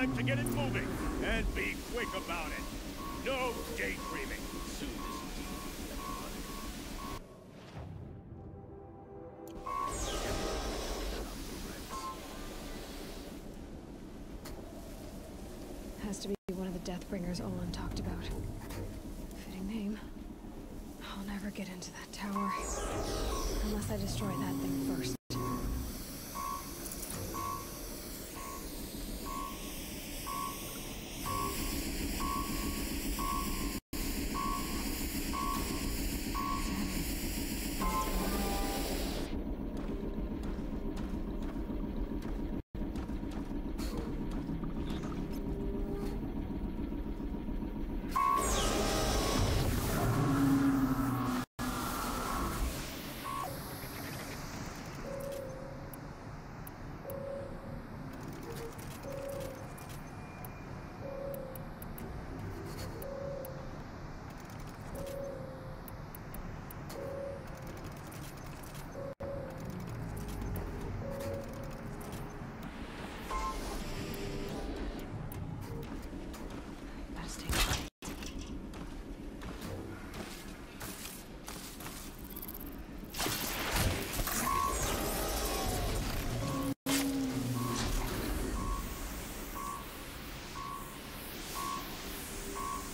Time to get it moving, and be quick about it. No daydreaming. Soon this Has to be one of the Deathbringers Olin talked about. Fitting name. I'll never get into that tower. Unless I destroy that thing first.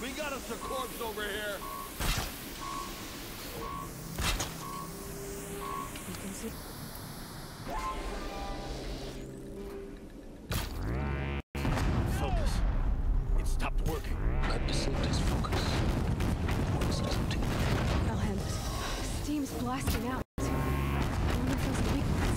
We got us a corpse over here. You can see. Focus. It stopped working. I've disabled his focus. Voice is empty. I'll handle it. Steam's blasting out. I wonder if there's a weakness.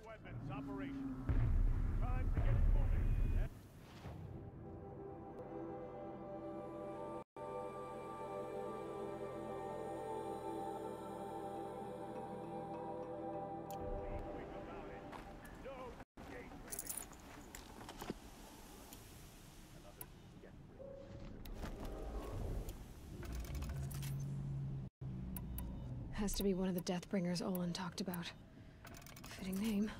Weapons operational. Time to get it moving. Be quick about it. No daydreaming. Another Has to be one of the Deathbringers Olin talked about. Fitting name.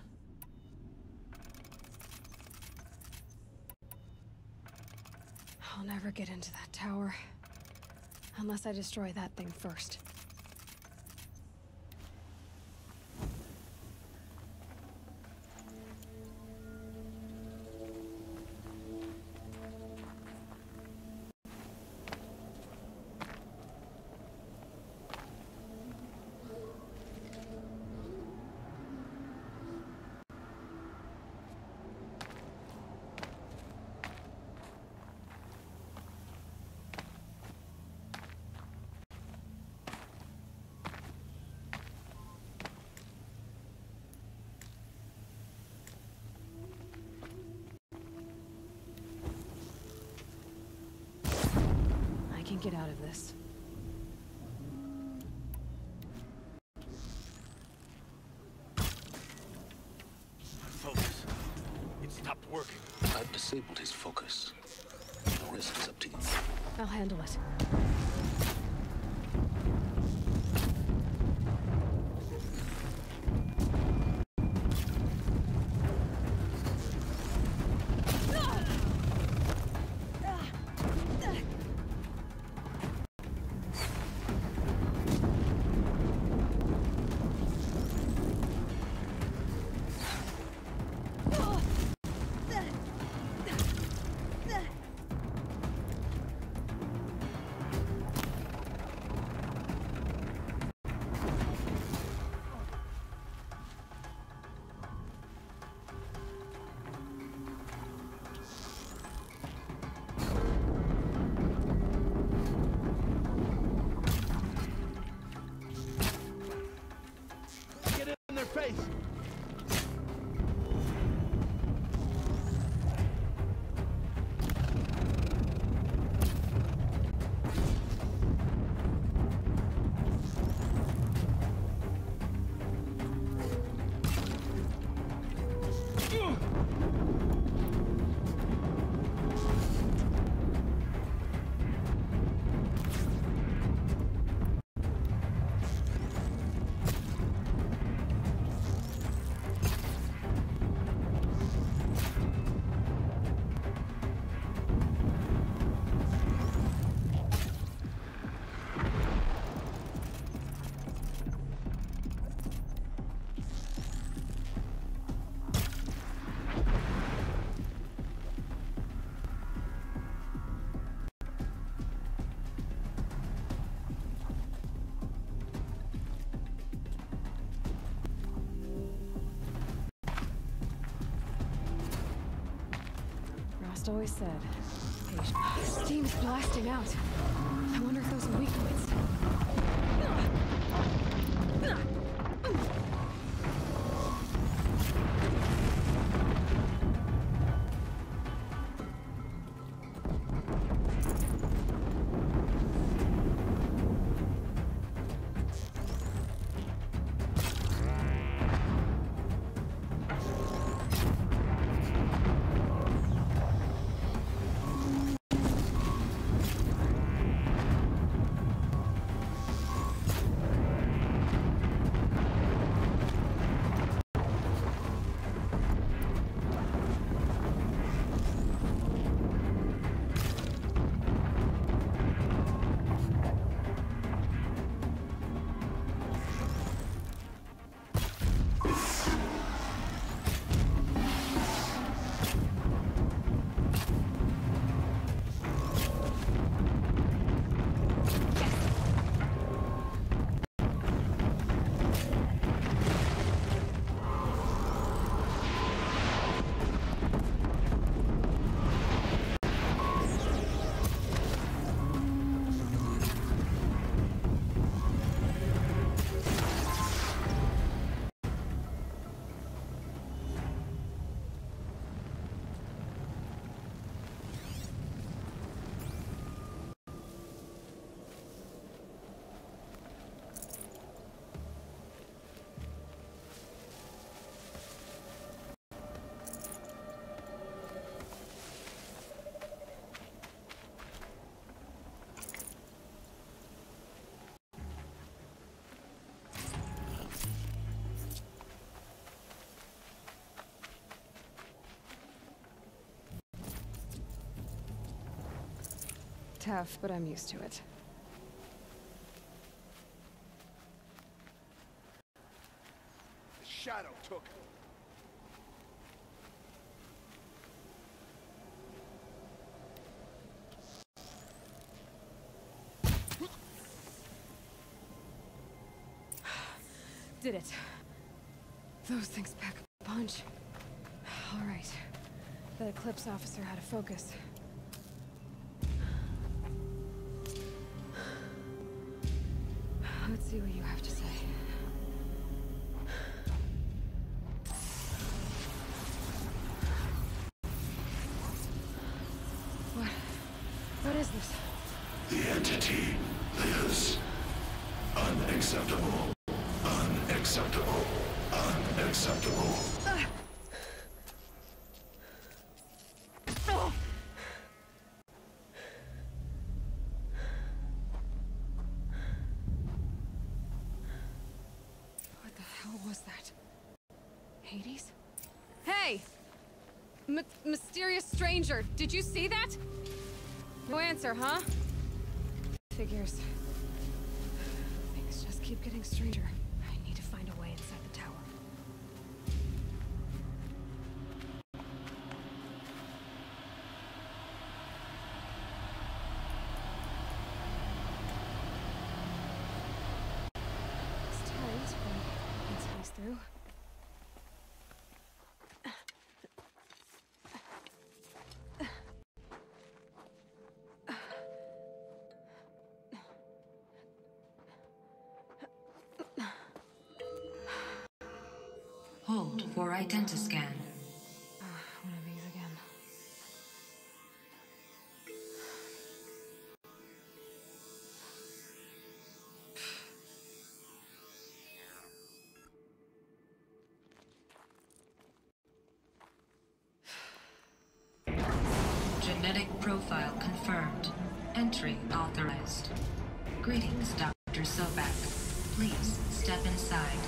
I'll never get into that tower. Unless I destroy that thing first. I can get out of this. Focus. It stopped working. I've disabled his focus. The rest is up to you. I'll handle it. place! Rost always said, patience. Steam's blasting out. I wonder if those are weak points. Tough, but I'm used to it. The shadow took it. Did it. Those things pack a punch. All right. That Eclipse officer had a focus. Let's see what you have to say. What is this? The entity lives. Unacceptable. Unacceptable. Unacceptable. What the hell was that? Hades? Hey! Mysterious stranger, did you see that? No answer, huh? Figures. Things just keep getting stranger. I need to find a way inside the tower. It's tight, but I can squeeze through. Hold for identiscan. One of these again. Genetic profile confirmed. Entry authorized. Greetings, Dr. Sobak. Please step inside.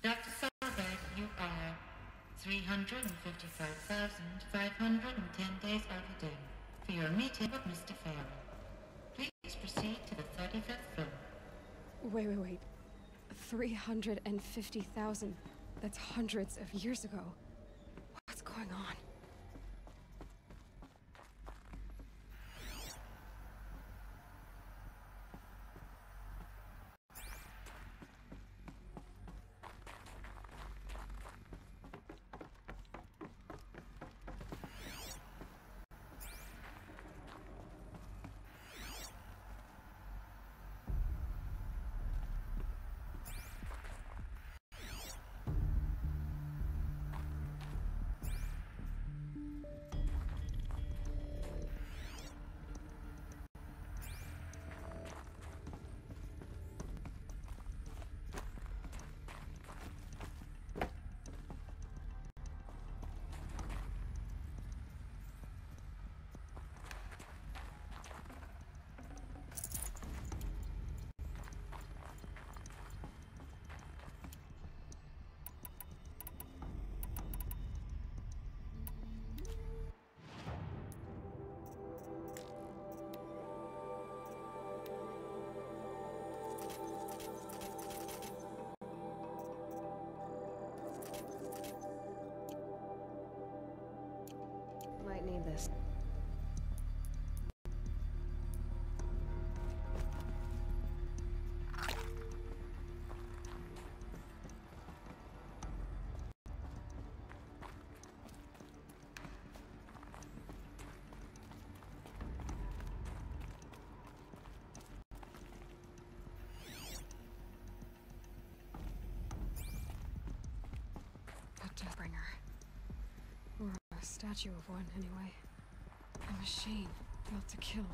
Dr. Solberg, you are 355,510 days overdue for your meeting with Mr. Farrell. Please proceed to the 35th floor. Wait. 350,000. That's hundreds of years ago. What's going on? Might need this. A Deathbringer. Or a statue of one, anyway. A machine built to kill.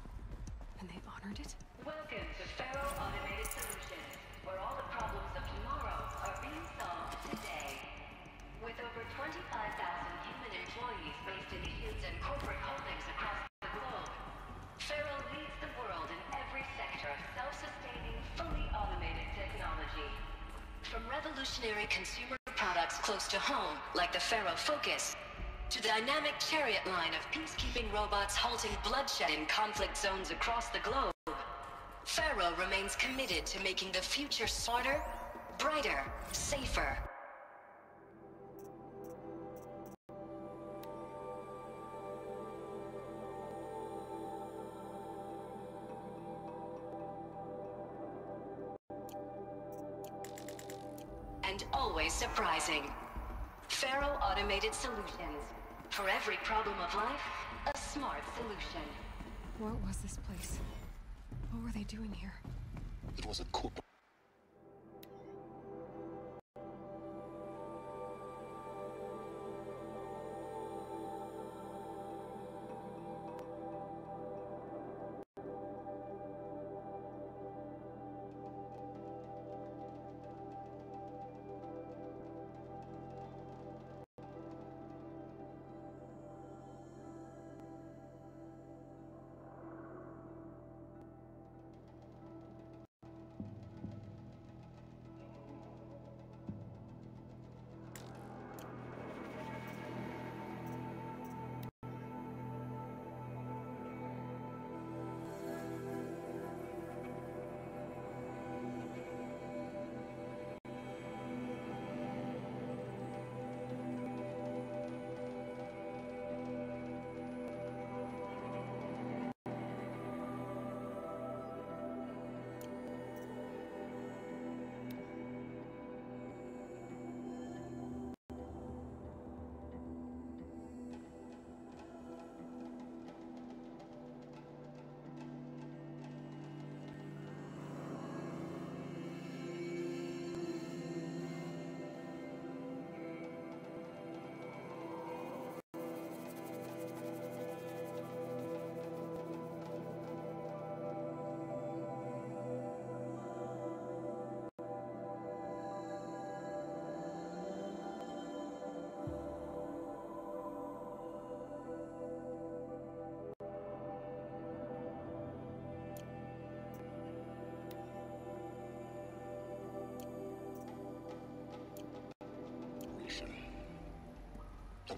And they honored it? Welcome to Faro Automated Solutions, where all the problems of tomorrow are being solved today. With over 25,000 human employees based in the huge and corporate holdings across the globe, Faro leads the world in every sector of self-sustaining, fully automated technology. From revolutionary consumer products close to home, like the Faro Focus, to the dynamic chariot line of peacekeeping robots halting bloodshed in conflict zones across the globe, Faro remains committed to making the future smarter, brighter, safer. And always surprising. Faro Automated Solutions. For every problem of life, a smart solution. What was this place? What were they doing here? It was a coup.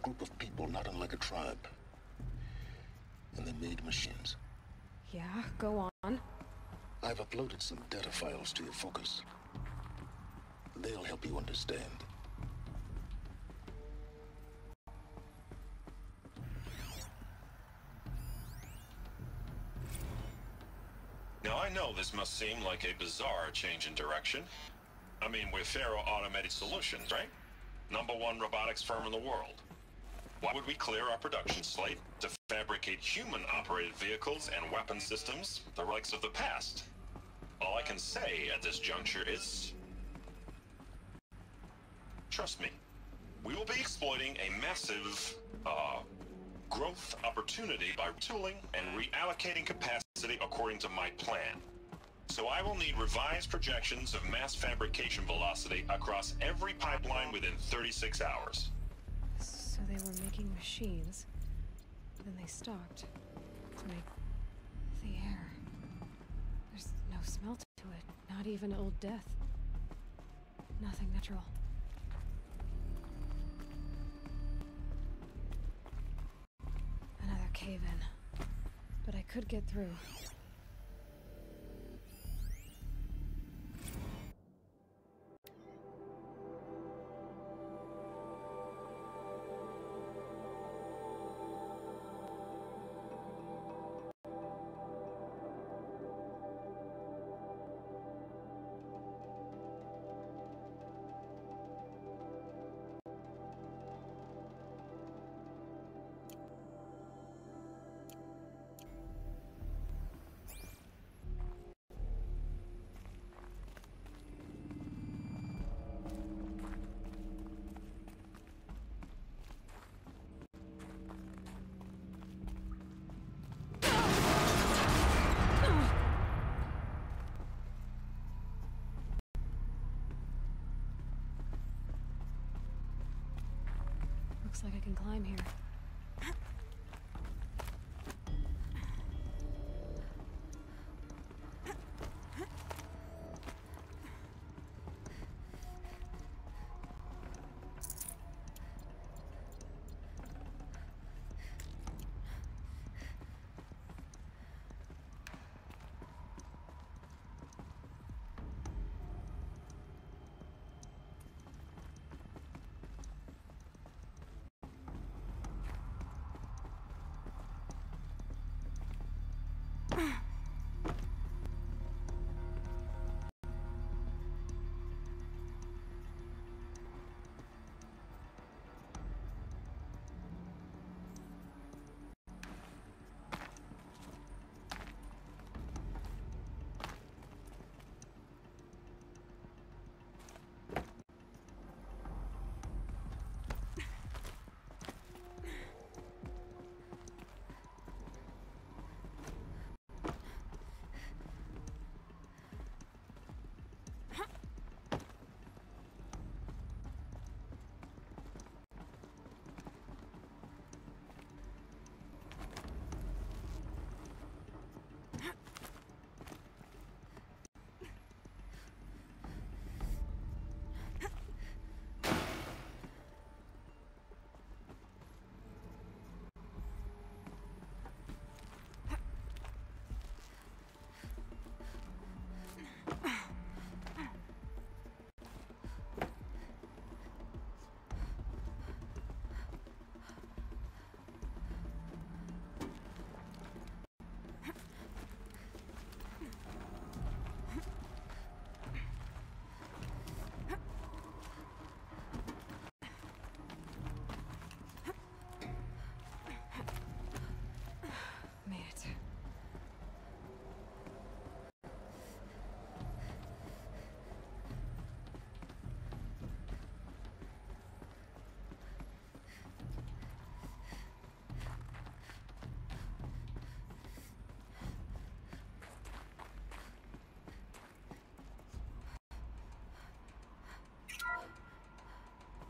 group of people not unlike a tribe. And they made machines. Yeah, go on. I've uploaded some data files to your focus. They'll help you understand. Now, I know this must seem like a bizarre change in direction. I mean, we're Faro Automated Solutions, right? #1 robotics firm in the world. Why would we clear our production slate to fabricate human-operated vehicles and weapon systems, the relics of the past? All I can say at this juncture is... trust me, we will be exploiting a massive, growth opportunity by retooling and reallocating capacity according to my plan. So I will need revised projections of mass fabrication velocity across every pipeline within 36 hours. So they were making machines. Then they stopped. To make the air. There's no smell to it. Not even old death. Nothing natural. Another cave-in. But I could get through. Looks like I can climb here.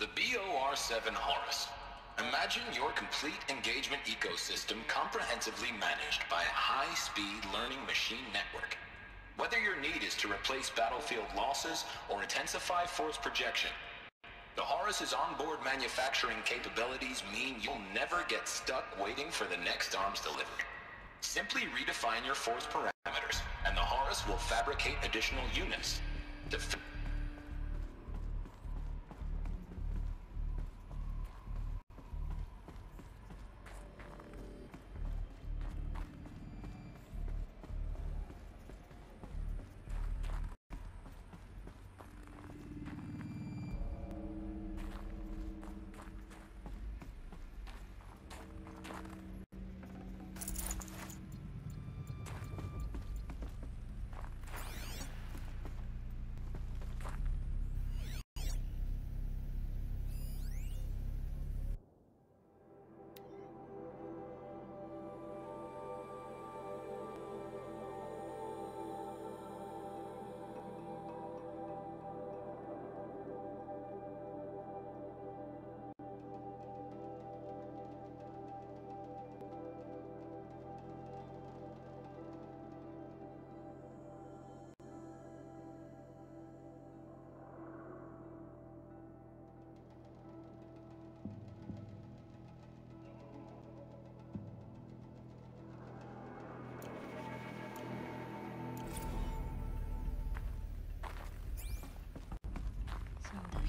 The BOR-7 Horus. Imagine your complete engagement ecosystem comprehensively managed by a high-speed learning machine network. Whether your need is to replace battlefield losses or intensify force projection, The Horus's onboard manufacturing capabilities mean you'll never get stuck waiting for the next arms delivered. Simply redefine your force parameters, and the Horus will fabricate additional units.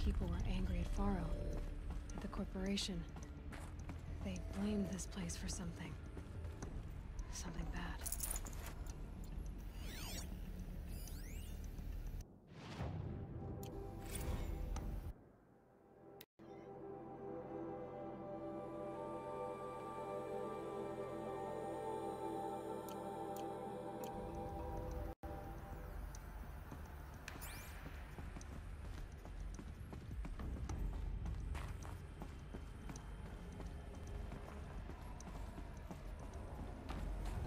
People were angry at Faro, at the corporation. They blamed this place for something. Something bad.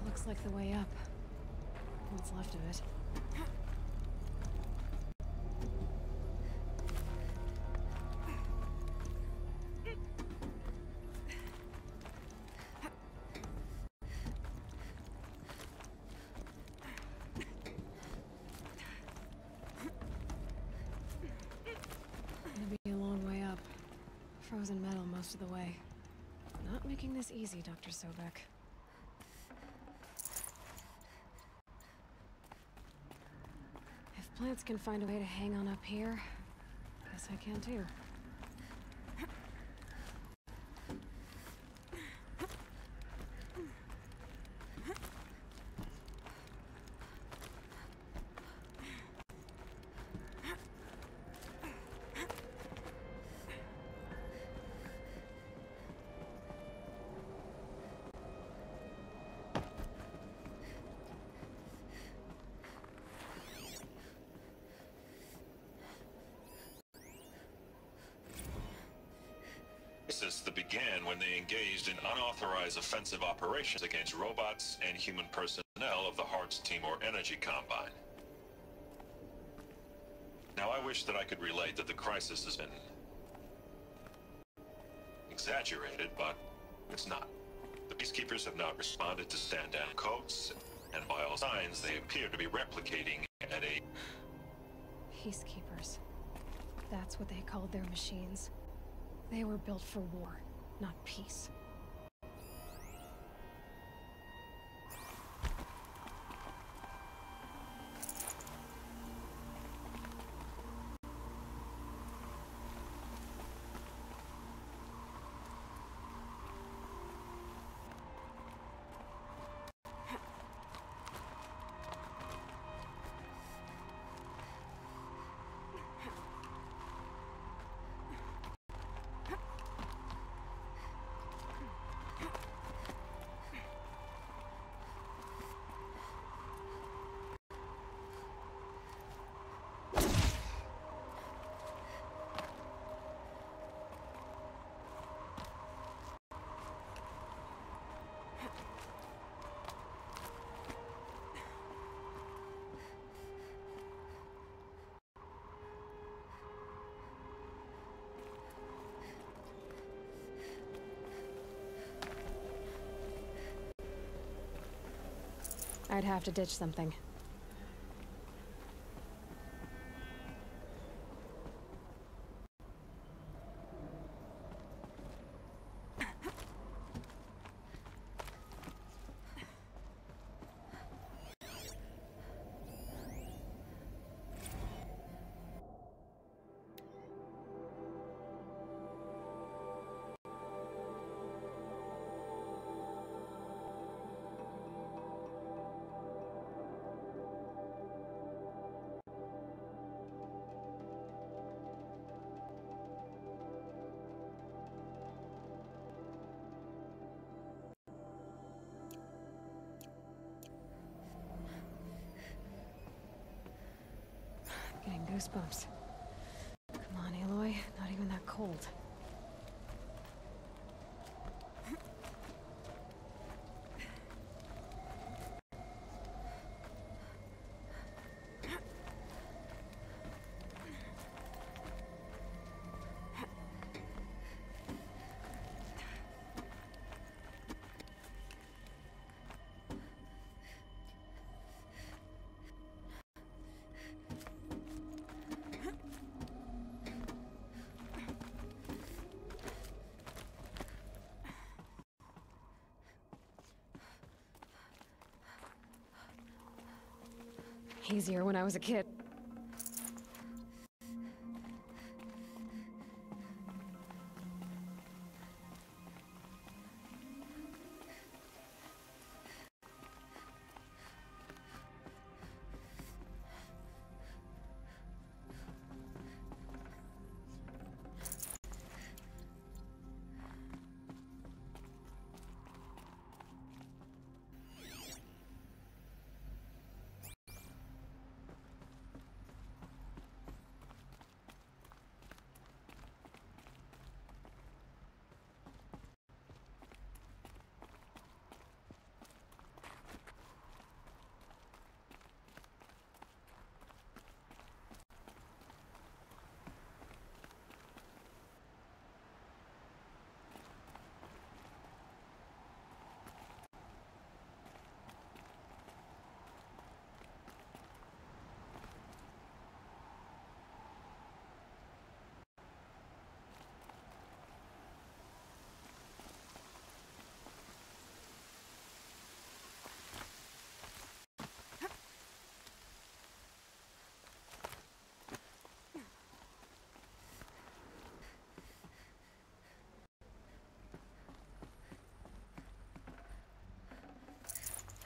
Looks like the way up. What's left of it. Gonna be a long way up. Frozen metal most of the way. Not making this easy, Dr. Sobek. Plants can find a way to hang on up here. Guess I can too. That began when they engaged in unauthorized offensive operations against robots and human personnel of the Hearts Timor Energy Combine. Now, I wish that I could relate that the crisis has been exaggerated, but it's not. The Peacekeepers have not responded to stand-down codes, and by all signs, they appear to be replicating at a... Peacekeepers. That's what they called their machines. They were built for war, not peace. I'd have to ditch something. Goosebumps. Come on, Aloy. Not even that cold. Easier when I was a kid.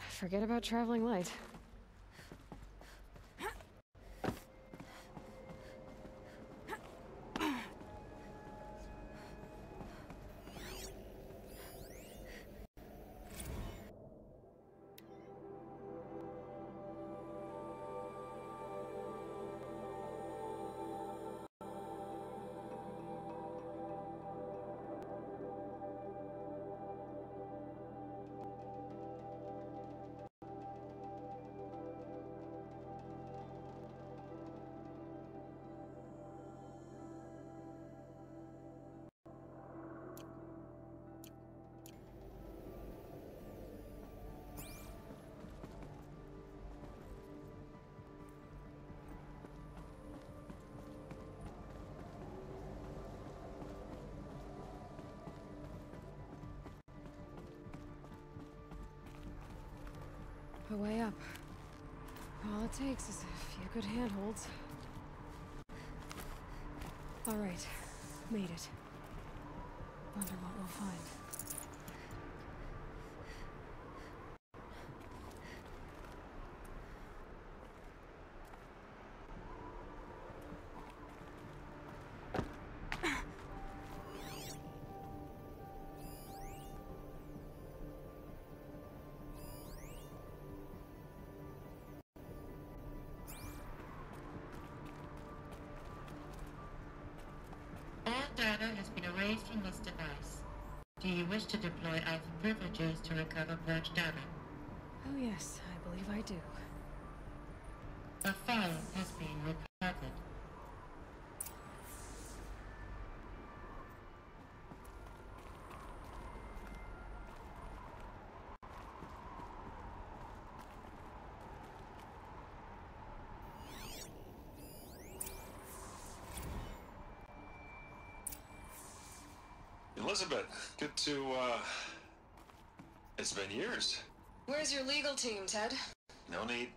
Forget about traveling light. A way up. All it takes is a few good handholds. All right, made it. Wonder what we'll find. All data has been erased from this device. Do you wish to deploy Alpha privileges to recover purged data? Oh yes, I believe I do. A file has been recovered. Elizabeth, good to, it's been years. Where's your legal team, Ted? No need.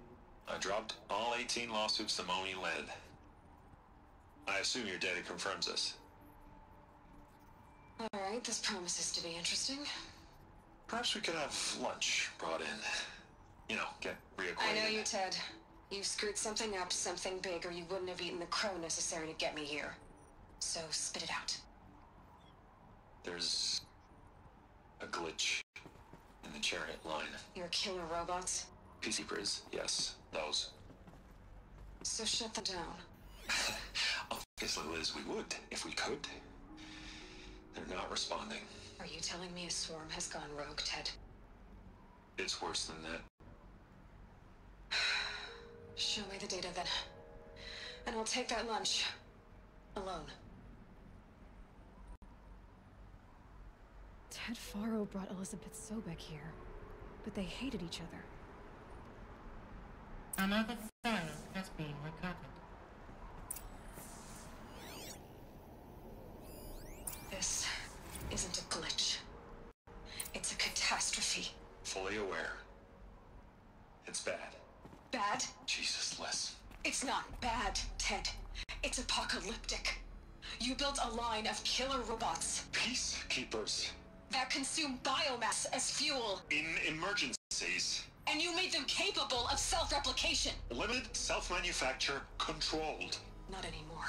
I dropped all 18 lawsuits the moment you landed. I assume your data confirms this. Alright, this promises to be interesting. Perhaps we could have lunch brought in. You know, get reacquainted. I know you, Ted. You screwed something up, something big, or you wouldn't have eaten the crow necessary to get me here. So, spit it out. There's a glitch in the chariot line. Your killer robots? PC Briz, yes, those. So shut them down. Obviously, Liz, we would, if we could. They're not responding. Are you telling me a swarm has gone rogue, Ted? It's worse than that. Show me the data then. And I'll take that lunch. Alone. Ted Faro brought Elizabeth Sobek here, but they hated each other. Another file has been recovered. This isn't a glitch. It's a catastrophe. Fully aware. It's bad. Bad? Jesus, Liz. It's not bad, Ted. It's apocalyptic. You built a line of killer robots Peacekeepers. that consume biomass as fuel, In emergencies. and you made them capable of self-replication. Limited, self-manufacture, controlled. Not anymore.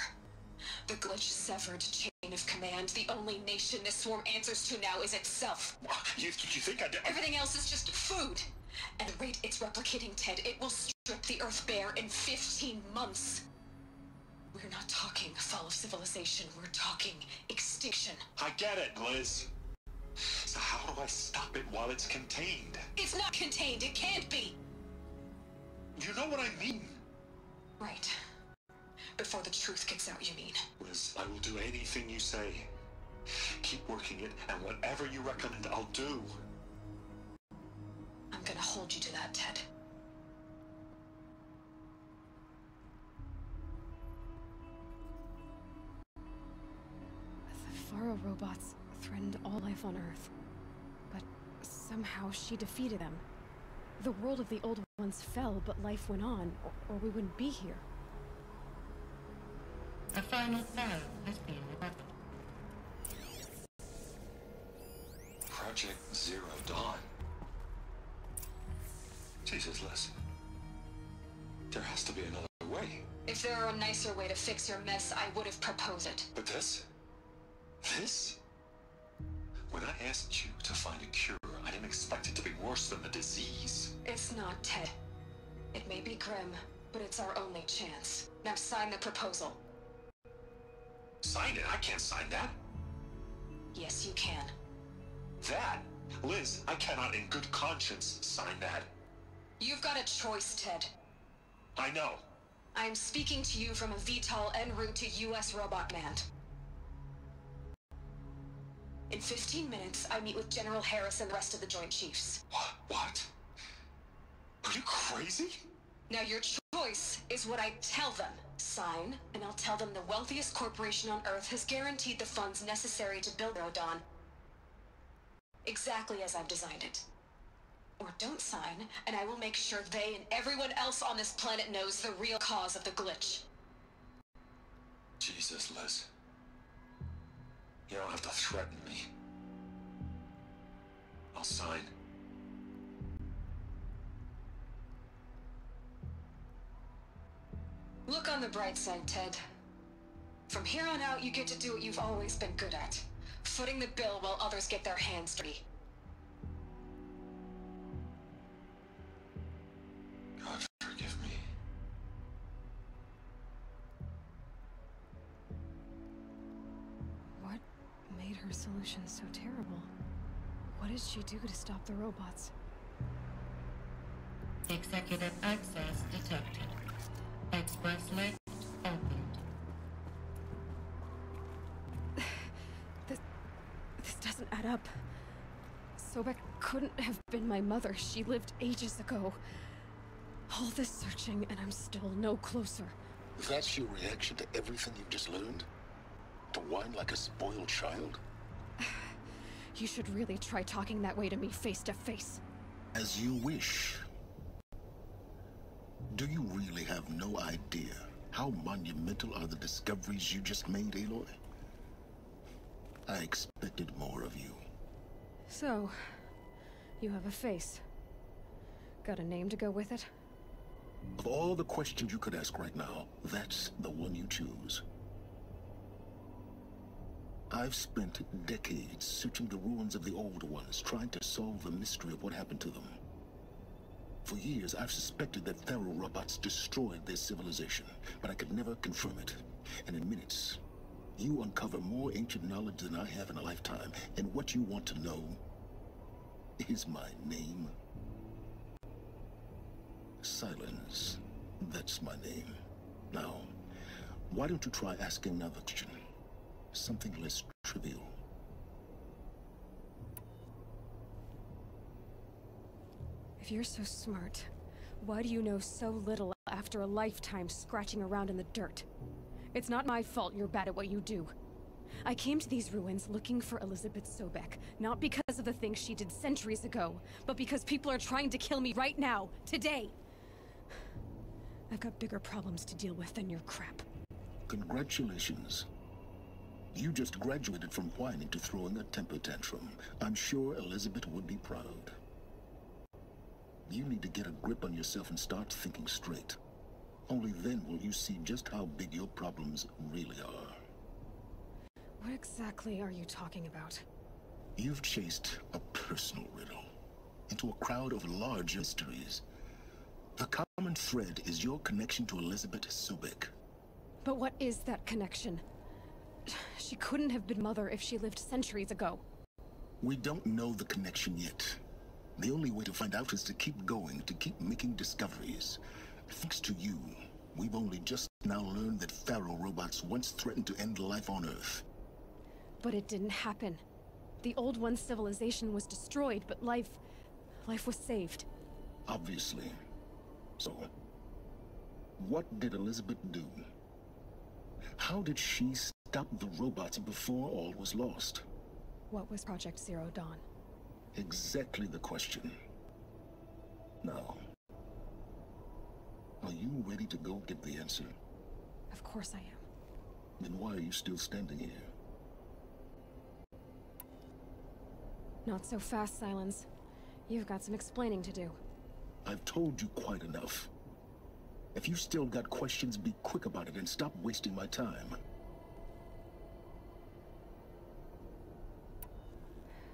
The glitch severed chain of command. The only nation this swarm answers to now is itself. You think I did? Everything else is just food. At the rate it's replicating, Ted, it will strip the Earth bare in 15 months. We're not talking fall of civilization. We're talking extinction. I get it, Liz. So how do I stop it while it's contained? It's not contained. It can't be. You know what I mean? Right. Before the truth gets out, you mean? Liz, I will do anything you say. Keep working it, and whatever you recommend, I'll do. I'm gonna hold you to that, Ted. The Faro robots threatened all life on Earth. But somehow she defeated them. The world of the old ones fell, but life went on, or we wouldn't be here. A final file has been recovered. Project Zero Dawn. Jesus, Liz. There has to be another way. If there were a nicer way to fix your mess, I would have proposed it. But this? This? When I asked you to find a cure, I didn't expect it to be worse than the disease. It's not, Ted. It may be grim, but it's our only chance. Now sign the proposal. Sign it? I can't sign that. Yes, you can. That? Liz, I cannot in good conscience sign that. You've got a choice, Ted. I know. I am speaking to you from a VTOL en route to U.S. Robot Command. In 15 minutes, I meet with General Harris and the rest of the Joint Chiefs. What? Are you crazy? Now your choice is what I tell them. Sign, and I'll tell them the wealthiest corporation on Earth has guaranteed the funds necessary to build Rodon. Exactly as I've designed it. Or don't sign, and I will make sure they and everyone else on this planet knows the real cause of the glitch. Jesus, Liz. You don't have to threaten me. I'll sign. Look on the bright side, Ted. From here on out, you get to do what you've always been good at. Footing the bill while others get their hands dirty. God forgive me. What made her solution so terrible? What did she do to stop the robots? Executive access detected. Express lift opened. This doesn't add up. Sobek couldn't have been my mother. She lived ages ago. All this searching, and I'm still no closer. That's your reaction to everything you've just learned? To whine like a spoiled child? You should really try talking that way to me face to face. As you wish. Do you really have no idea how monumental are the discoveries you just made, Aloy? I expected more of you. So, you have a face. Got a name to go with it? Of all the questions you could ask right now, that's the one you choose. I've spent decades searching the ruins of the older ones, trying to solve the mystery of what happened to them. For years, I've suspected that Pharaoh robots destroyed their civilization, but I could never confirm it. And in minutes, you uncover more ancient knowledge than I have in a lifetime. And what you want to know is my name. Silence. That's my name. Now, why don't you try asking another question? Something less trivial. If you're so smart, why do you know so little after a lifetime scratching around in the dirt? It's not my fault you're bad at what you do. I came to these ruins looking for Elizabeth Sobek, not because of the things she did centuries ago, but because people are trying to kill me right now, today. I've got bigger problems to deal with than your crap. Congratulations. You just graduated from whining to throwing a temper tantrum. I'm sure Elizabeth would be proud. You need to get a grip on yourself and start thinking straight. Only then will you see just how big your problems really are. What exactly are you talking about? You've chased a personal riddle into a crowd of large mysteries. The common thread is your connection to Elizabeth Sobek. But what is that connection? She couldn't have been Mother if she lived centuries ago. We don't know the connection yet. The only way to find out is to keep going, to keep making discoveries. Thanks to you, we've only just now learned that Pharaoh robots once threatened to end life on Earth. But it didn't happen. The Old One's civilization was destroyed, but life was saved. Obviously. So, what did Elizabeth do? How did she stop the robots before all was lost? What was Project Zero Dawn? Exactly the question. Now, are you ready to go get the answer? Of course I am. Then why are you still standing here? Not so fast, Silence. You've got some explaining to do. I've told you quite enough. If you still got questions, be quick about it and stop wasting my time.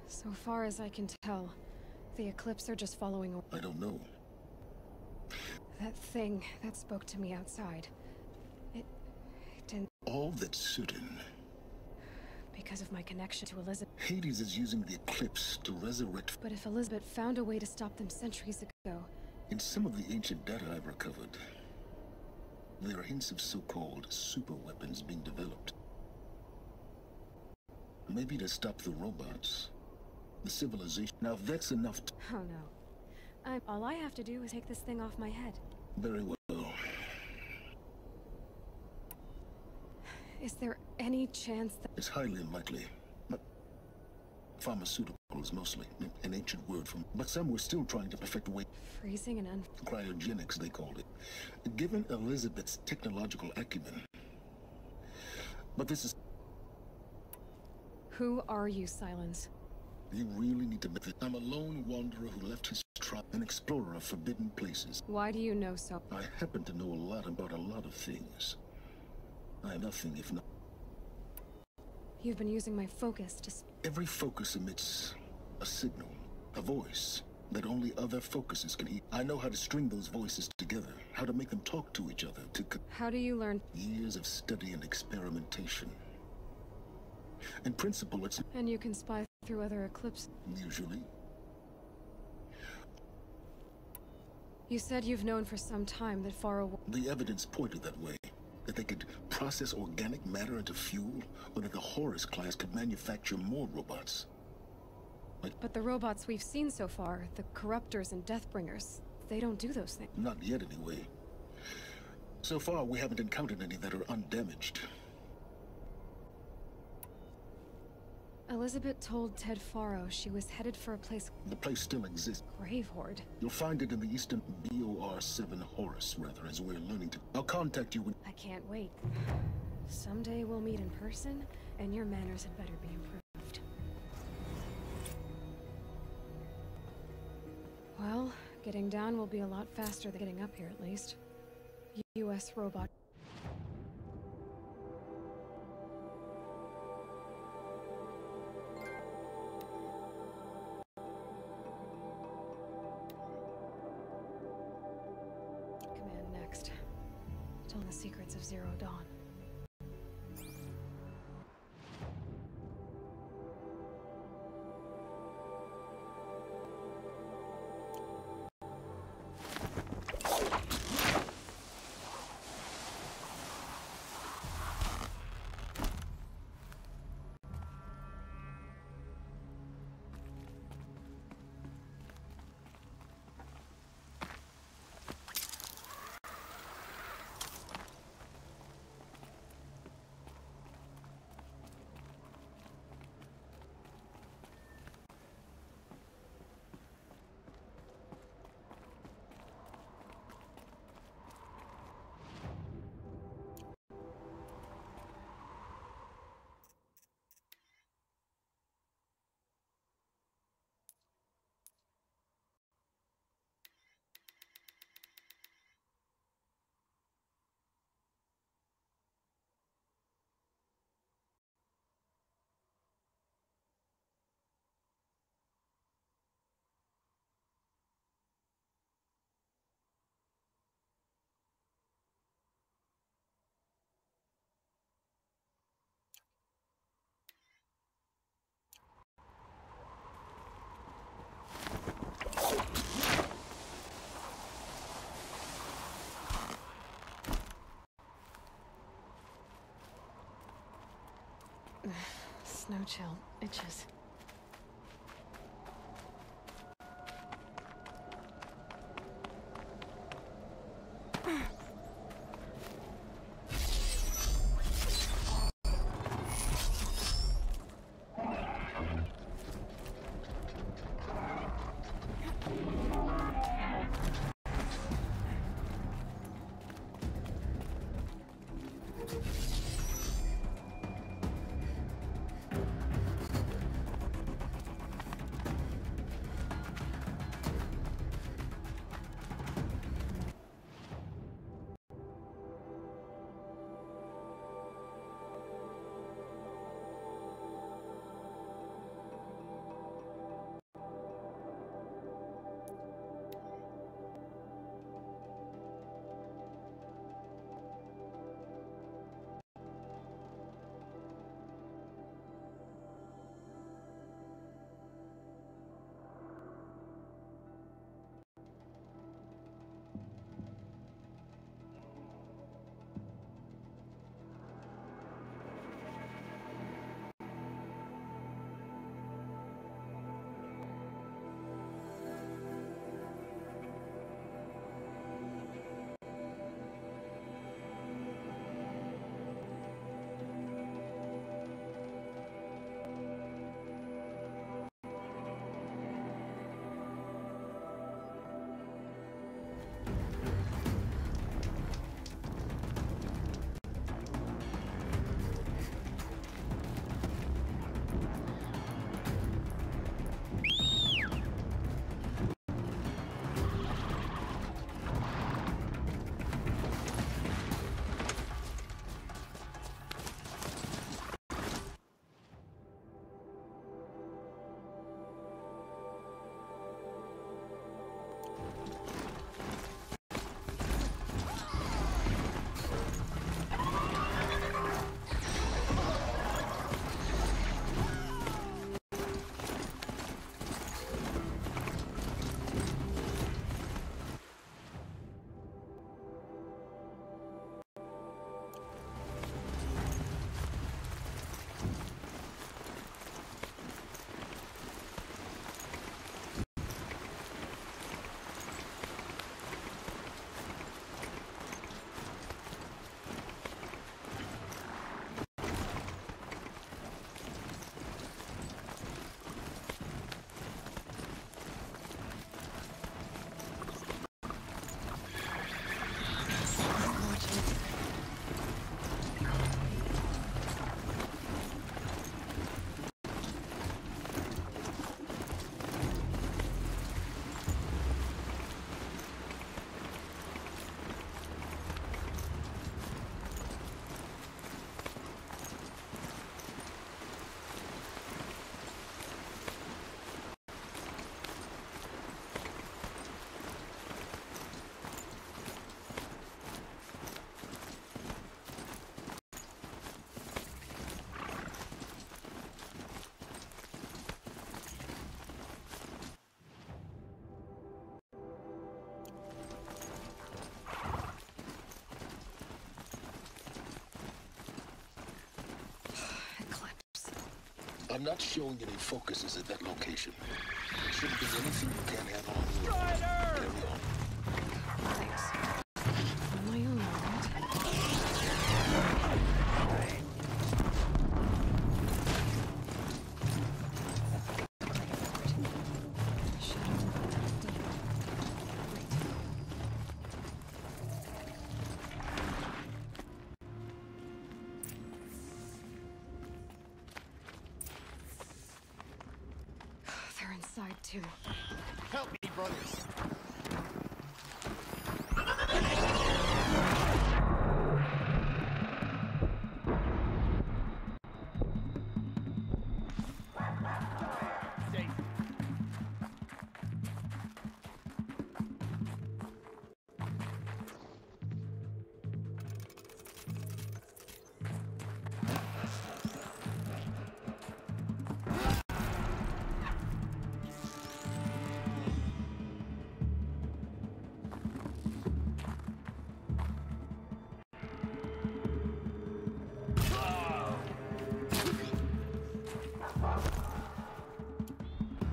So far as I can tell, the Eclipse are just following. I don't know. That thing that spoke to me outside. It didn't. All that's certain. Because of my connection to Elizabeth. Hades is using the Eclipse to resurrect. But if Elizabeth found a way to stop them centuries ago. In some of the ancient data I've recovered, there are hints of so-called super weapons being developed. Maybe to stop the robots. The civilization. Now that's enough to... Oh no. All I have to do is take this thing off my head. Very well. Is there any chance that... It's highly unlikely. But pharmaceuticals mostly. An ancient word from... But some were still trying to perfect a way... Freezing and Cryogenics, they called it. Given Elizabeth's technological acumen. But this is... Who are you, Silence? You really need to admit that I'm a lone wanderer who left his tribe, an explorer of forbidden places. Why do you know so? I happen to know a lot about a lot of things. I am nothing if not... You've been using my focus to... Every focus emits a signal, a voice, that only other focuses can hear. I know how to string those voices together, how to make them talk to each other, to... How do you learn? Years of study and experimentation. In principle, it's... And you can spy through other Eclipse. Usually. You said you've known for some time that Pharaoh... The evidence pointed that way. That they could process organic matter into fuel, or that the Horus class could manufacture more robots. But the robots we've seen so far, the Corruptors and Deathbringers, they don't do those things. Not yet, anyway. So far, we haven't encountered any that are undamaged. Elizabeth told Ted Faro she was headed for a place... The place still exists. Grave Horde. You'll find it in the eastern BOR-7 Horus, rather, as we're learning to... I'll contact you when... I can't wait. Someday we'll meet in person, and your manners had better be improved. Well, getting down will be a lot faster than getting up here, at least. U.S. robot... act on the secrets of Zero Dawn. Snow chill itches. I'm not showing any focuses at that location. Shouldn't be anything you can't handle on your own. Carry on. Thanks. On my own, all right? They're inside too. Help me, brothers. Safe.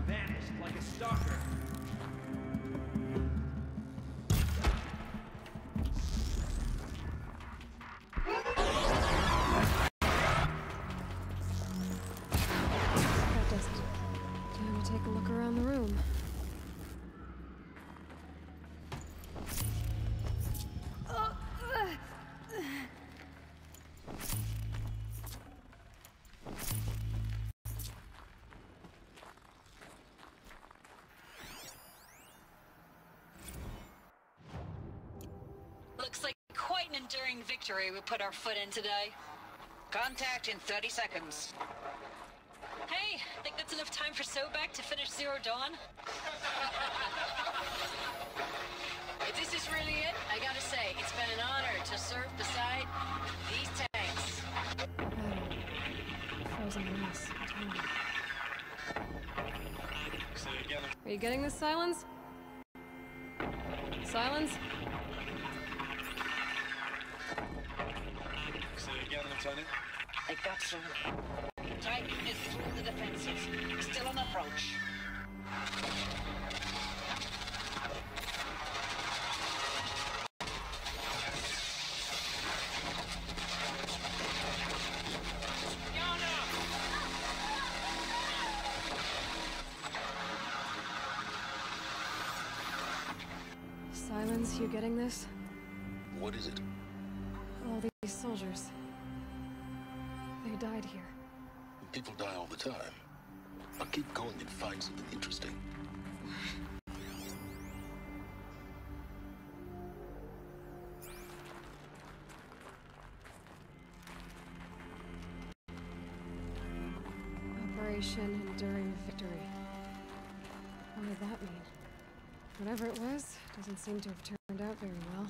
Vanished like a stalker. That does it. Time to take a look around the room. Looks like quite an enduring victory we put our foot in today. Contact in 30 seconds. Hey, think that's enough time for Sobek to finish Zero Dawn? If this is really it, I gotta say, it's been an honor to serve beside these tanks. Frozen mass. Are you getting this, Silence? Silence? Say again, Lieutenant. I got some. Titan is through the defenses. Still on approach. Silence, you getting this? What is it? All these soldiers. They died here. People die all the time. I'll keep going and find something interesting. Operation Enduring Victory. What did that mean? Whatever it was, doesn't seem to have turned out very well.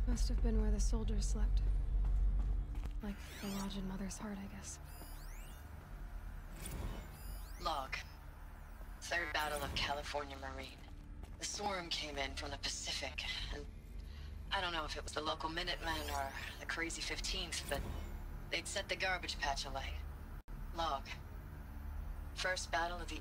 Must have been where the soldiers slept. Like the lodge in Mother's Heart, I guess. Log. Third Battle of California Marine. The swarm came in from the Pacific, and I don't know if it was the local Minutemen or the crazy 15th, but they'd set the garbage patch alight. Log. First battle of the...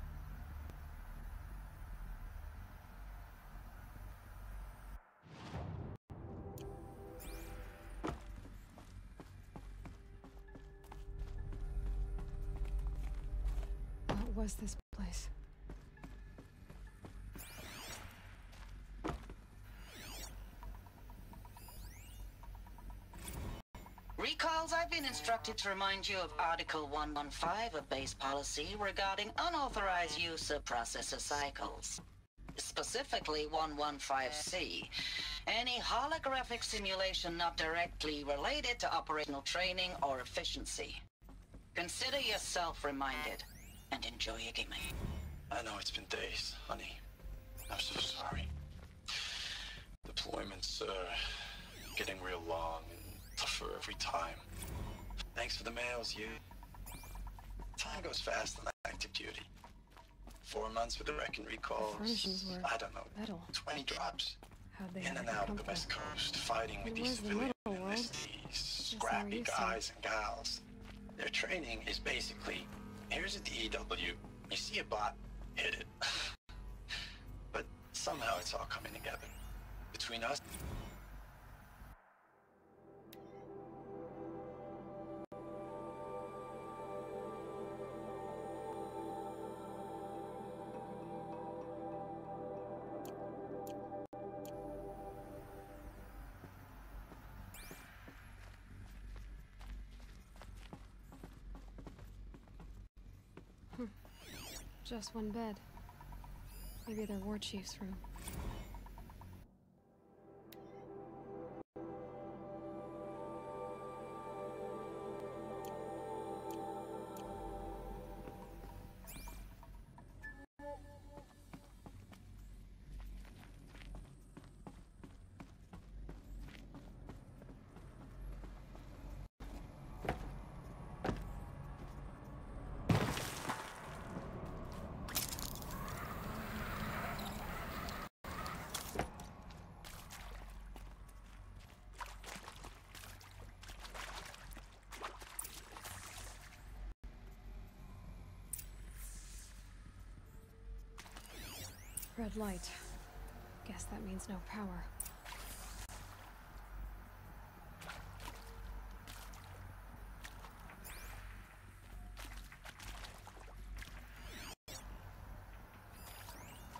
What was this place? Recalls, I've been instructed to remind you of Article 115 of base policy regarding unauthorized use of processor cycles. Specifically 115C. Any holographic simulation not directly related to operational training or efficiency. Consider yourself reminded, and enjoy your gaming. I know it's been days, honey. I'm so sorry. Deployments getting real long and tougher every time. Thanks for the mails, you. Time goes fast on active duty. 4 months with the wrecking recalls. Furnishings were I don't know, metal. 20 drops. How'd they In and ever out come of the West from? Coast, fighting with It these was the civilian metal world. enlistees, Guess they were scrappy used to it. guys and gals. Their training is basically, here's a DEW, you see a bot, hit it. But somehow it's all coming together. Between us, Just one bed. Maybe their war chief's room. Red light. Guess that means no power.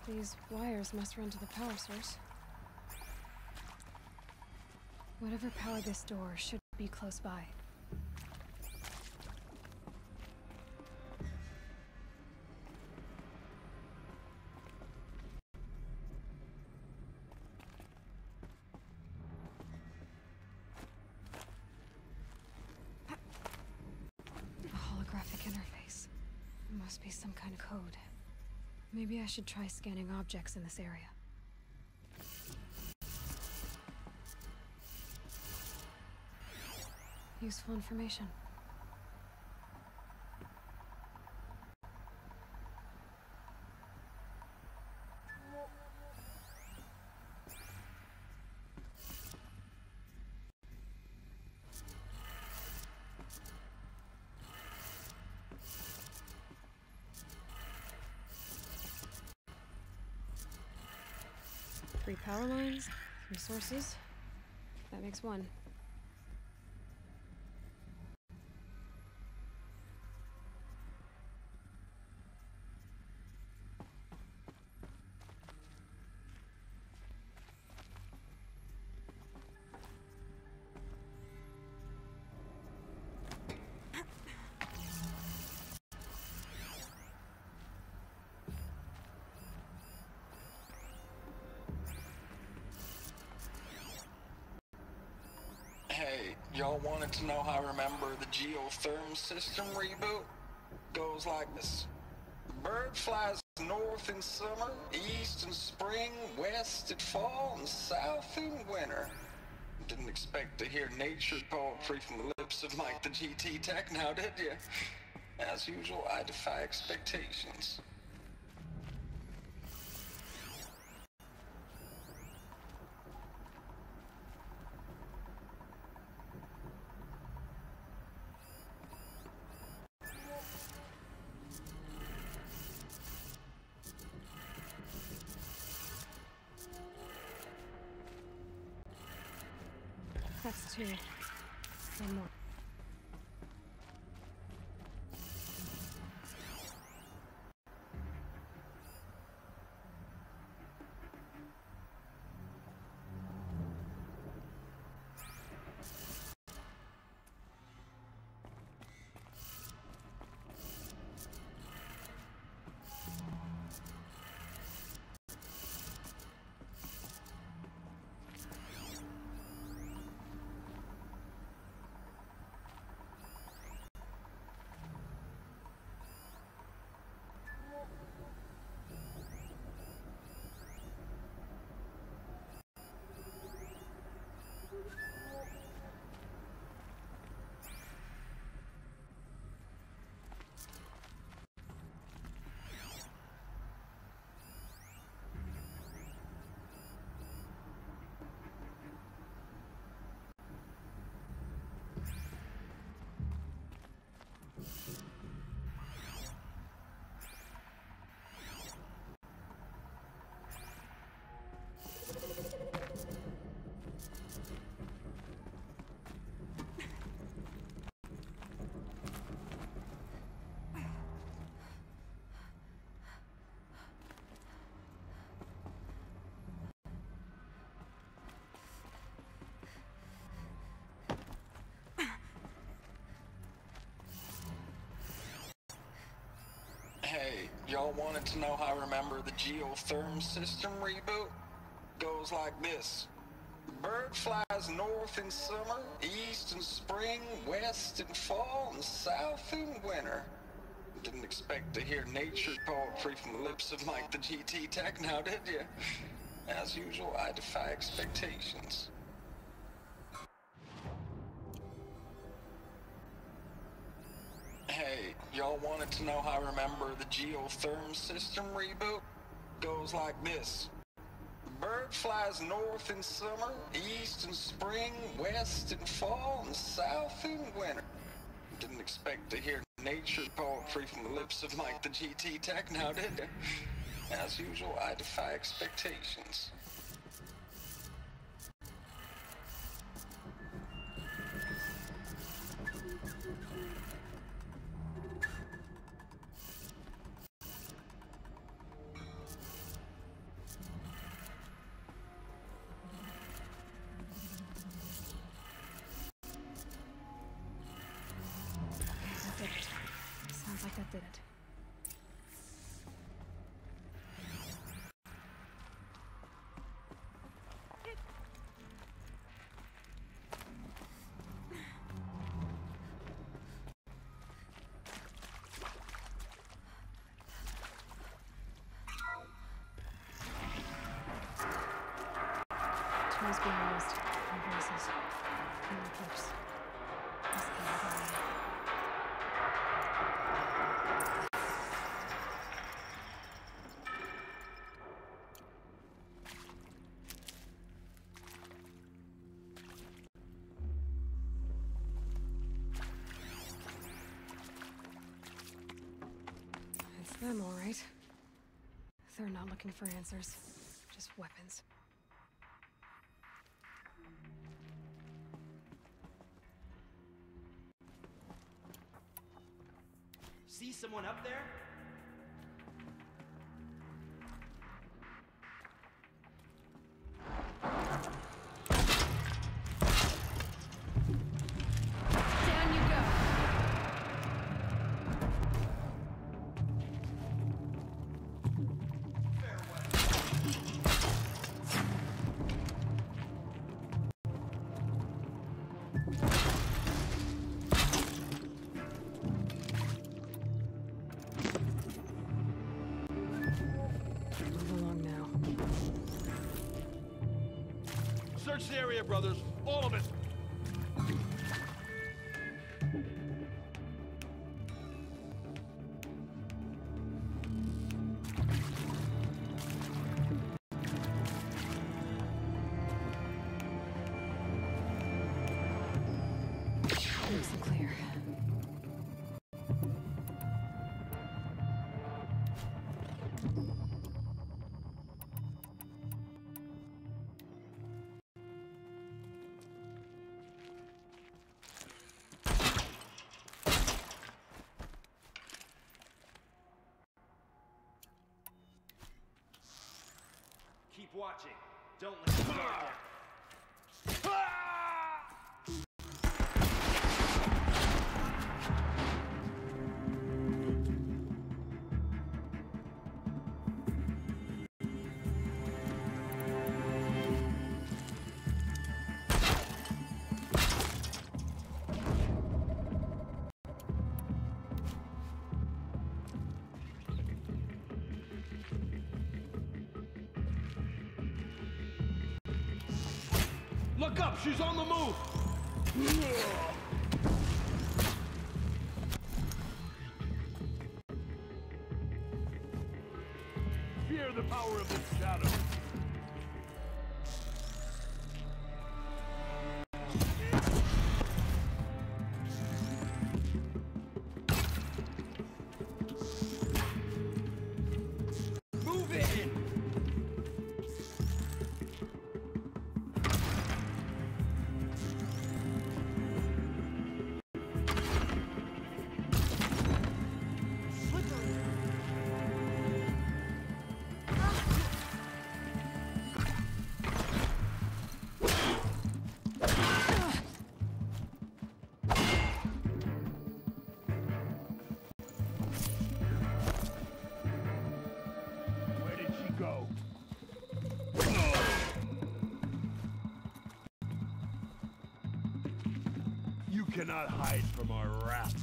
These wires must run to the power source. Whatever powered this door should be close by. Interface. Must be some kind of code. Maybe I should try scanning objects in this area. Useful information. Three power lines, 3 sources. That makes 1. hey, y'all wanted to know how I remember the geotherm system reboot? Goes like this. The bird flies north in summer, east in spring, west in fall, and south in winter. Didn't expect to hear nature poetry from the lips of Mike the GT Tech now, did you? As usual, I defy expectations. That's 2. One more. y'all wanted to know how I remember the geotherm system reboot? Goes like this. Bird flies north in summer, east in spring, west in fall, and south in winter. Didn't expect to hear nature poetry from the lips of Mike the GT Tech now, did you? As usual, I defy expectations. Hey, y'all wanted to know how I remember the geotherm system reboot? Goes like this. Bird flies north in summer, east in spring, west in fall, and south in winter. Didn't expect to hear nature poetry from the lips of Mike the GT Tech now, did you? As usual, I defy expectations. Sounds like that did it. Tools being used. No voices. No clips. Just the other. It's them, all right. They're not looking for answers, just weapons. See someone up there? Down you go. Move along now. Search the area, brothers. All of it. Looks clear. Keep watching. Don't let them get there. Look up, she's on the move! Fear the power of its shadow. Move in! You cannot hide from our wrath.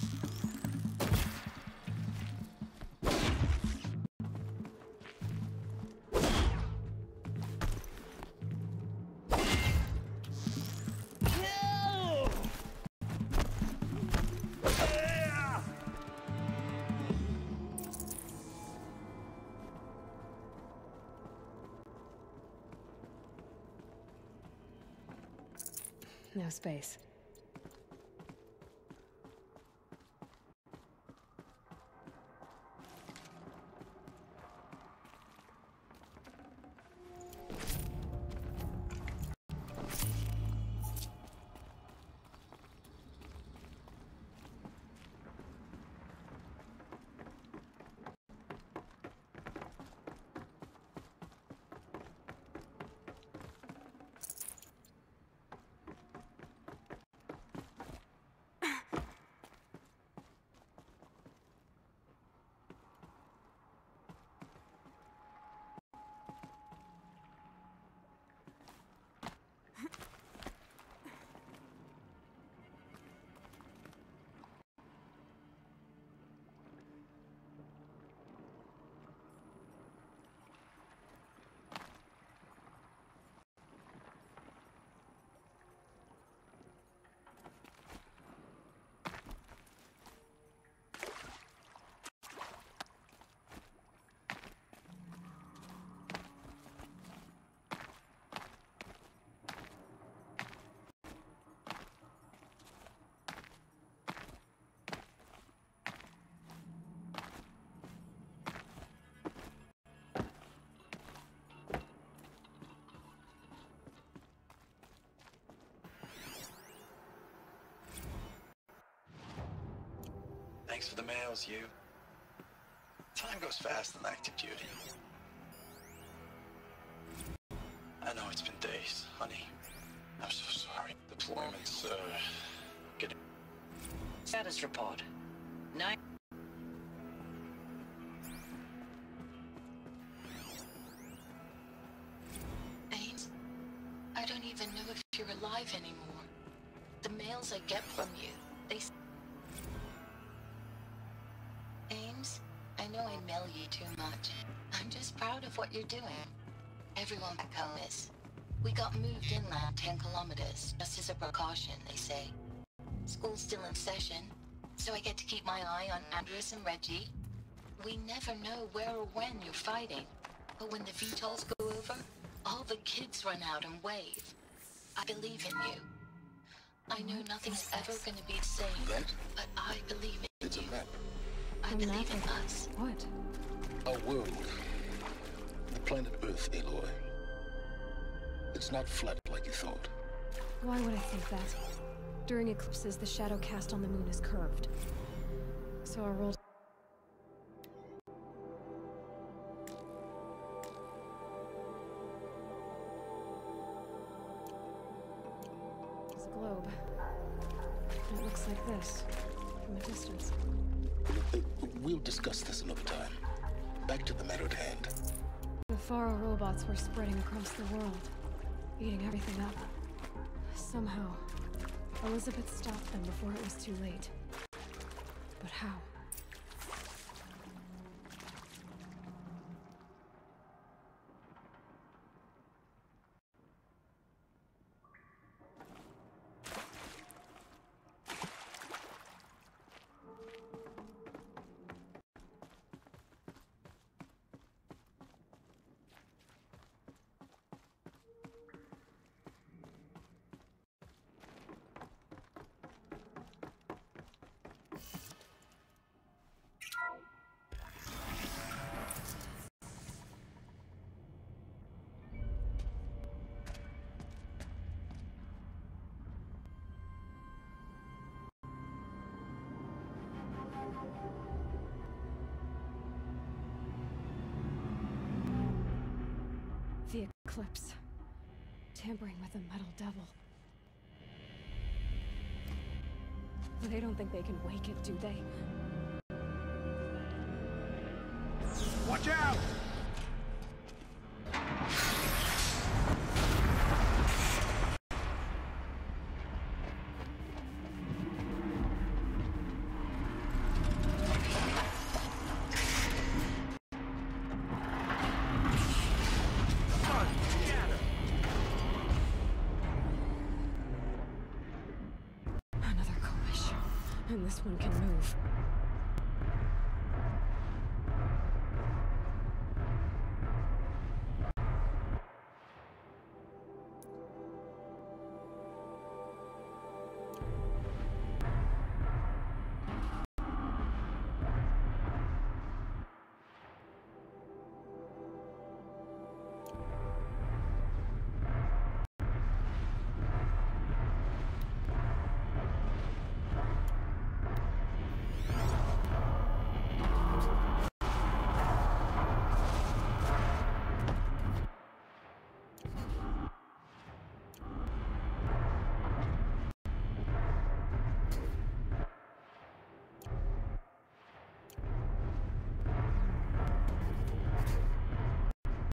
No space. Thanks for the mails, you. Time goes fast in active duty. I know it's been days, honey. I'm so sorry. Deployment's, getting... Status report. 9... Ames, I don't even know if you're alive anymore. The mails I get from you, they... Ames, I know I mail you too much. I'm just proud of what you're doing. Everyone back home is. We got moved inland 10 kilometers, just as a precaution, they say. School's still in session, so I get to keep my eye on Andres and Reggie. We never know where or when you're fighting, but when the VTOLs go over, all the kids run out and wave. I believe in you. I know nothing's ever gonna be the same, but I believe in It's a map. I believe in us. What? Our world. The planet Earth, Aloy. It's not flat like you thought. Why would I think that? During eclipses, the shadow cast on the moon is curved. So our world... is a globe. And it looks like this, from a distance. We'll discuss this another time. Back to the matter at hand. The Faro robots were spreading across the world, eating everything up. Somehow, Elizabeth stopped them before it was too late. But how? The eclipse. Tampering with the metal devil. They don't think they can wake it, do they? Watch out! And this one can move.